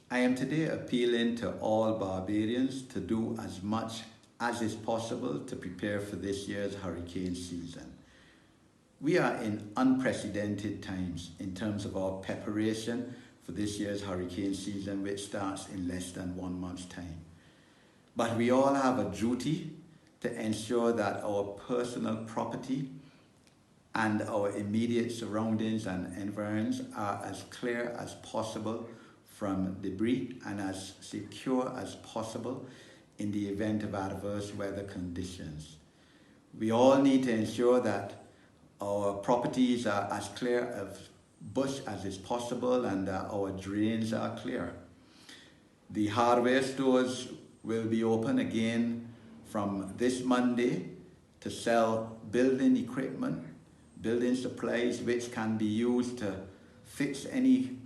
I am today appealing to all Barbadians to do as much as is possible to prepare for this year's hurricane season. We are in unprecedented times in terms of our preparation for this year's hurricane season, which starts in less than 1 month's time. But we all have a duty to ensure that our personal property and our immediate surroundings and environs are as clear as possible from debris and as secure as possible in the event of adverse weather conditions. We all need to ensure that our properties are as clear of bush as is possible and that our drains are clear. The hardware stores will be open again from this Monday to sell building equipment, building supplies which can be used to fix any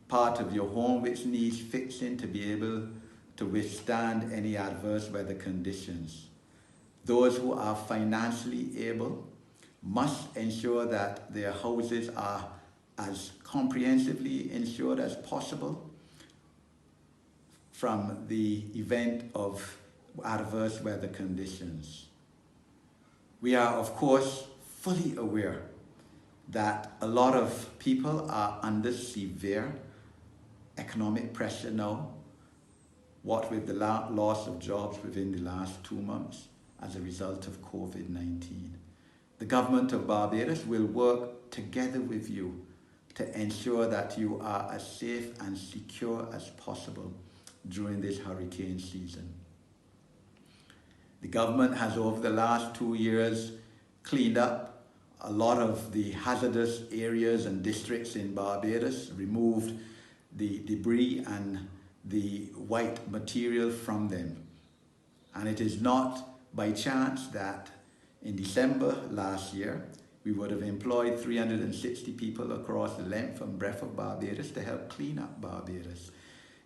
part of your home which needs fixing to be able to withstand any adverse weather conditions. Those who are financially able must ensure that their houses are as comprehensively insured as possible from the event of adverse weather conditions. We are, of course, fully aware that a lot of people are under severe economic pressure now, what with the loss of jobs within the last 2 months as a result of COVID-19. The government of Barbados will work together with you to ensure that you are as safe and secure as possible during this hurricane season. The government has over the last 2 years cleaned up a lot of the hazardous areas and districts in Barbados, removed the debris and the white material from them. And it is not by chance that in December last year, we would have employed 360 people across the length and breadth of Barbados to help clean up Barbados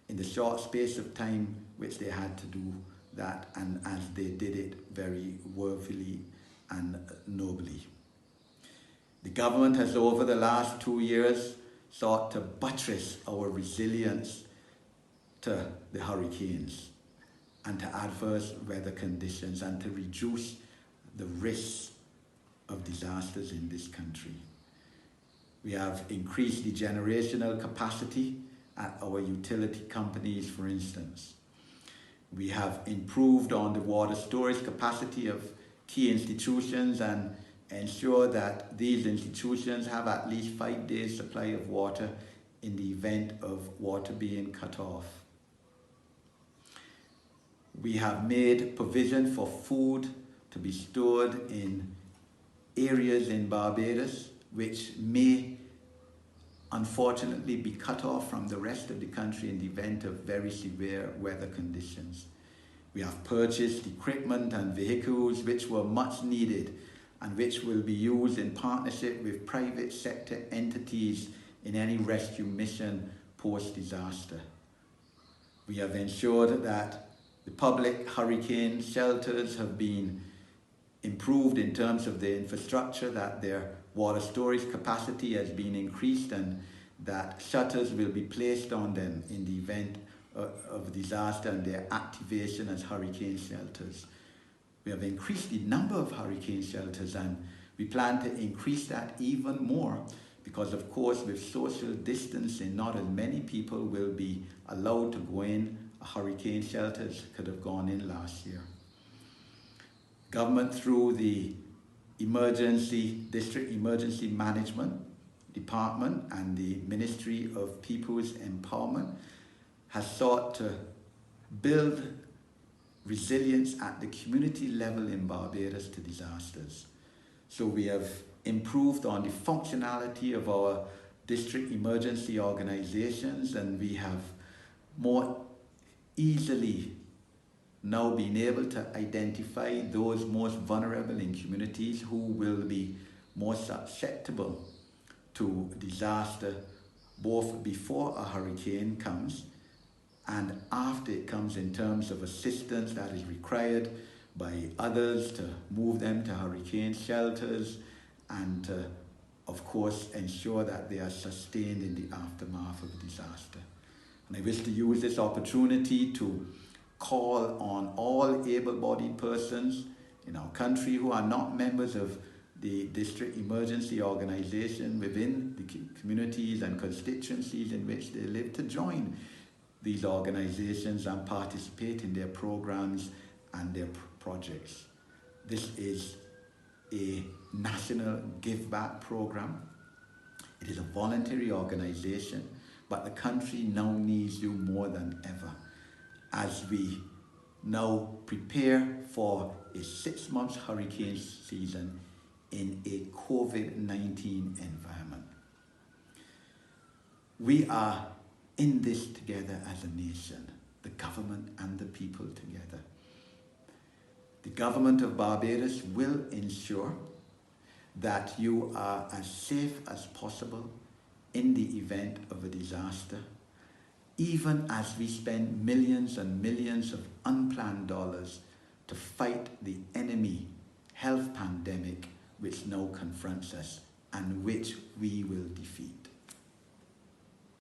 in the short space of time which they had to do that, and as they did it very worthily and nobly. The government has over the last 2 years sought to buttress our resilience to the hurricanes and to adverse weather conditions and to reduce the risks of disasters in this country. We have increased the generational capacity at our utility companies, for instance. We have improved on the water storage capacity of key institutions and ensure that these institutions have at least 5 days supply of water in the event of water being cut off. We have made provision for food to be stored in areas in Barbados which may unfortunately be cut off from the rest of the country in the event of very severe weather conditions. We have purchased equipment and vehicles which were much needed and which will be used in partnership with private sector entities in any rescue mission post-disaster. We have ensured that the public hurricane shelters have been improved in terms of their infrastructure, that their water storage capacity has been increased, and that shutters will be placed on them in the event of disaster and their activation as hurricane shelters. We have increased the number of hurricane shelters, and we plan to increase that even more because, of course, with social distancing, not as many people will be allowed to go in a hurricane shelter as could have gone in last year. Government, through the District Emergency Management Department and the Ministry of People's Empowerment, has sought to build resilience at the community level in Barbados to disasters. So we have improved on the functionality of our district emergency organizations, and we have more easily now been able to identify those most vulnerable in communities who will be more susceptible to disaster both before a hurricane comes and after it comes, in terms of assistance that is required by others to move them to hurricane shelters and to, of course, ensure that they are sustained in the aftermath of disaster. And I wish to use this opportunity to call on all able-bodied persons in our country who are not members of the district emergency organization within the communities and constituencies in which they live to join these organizations and participate in their programs and their projects. This is a national give back program. It is a voluntary organization, but the country now needs you more than ever as we now prepare for a 6-month hurricane season in a COVID-19 environment. We are in this together as a nation, the government and the people together. The government of Barbados will ensure that you are as safe as possible in the event of a disaster, even as we spend millions and millions of unplanned dollars to fight the enemy health pandemic which now confronts us and which we will defeat.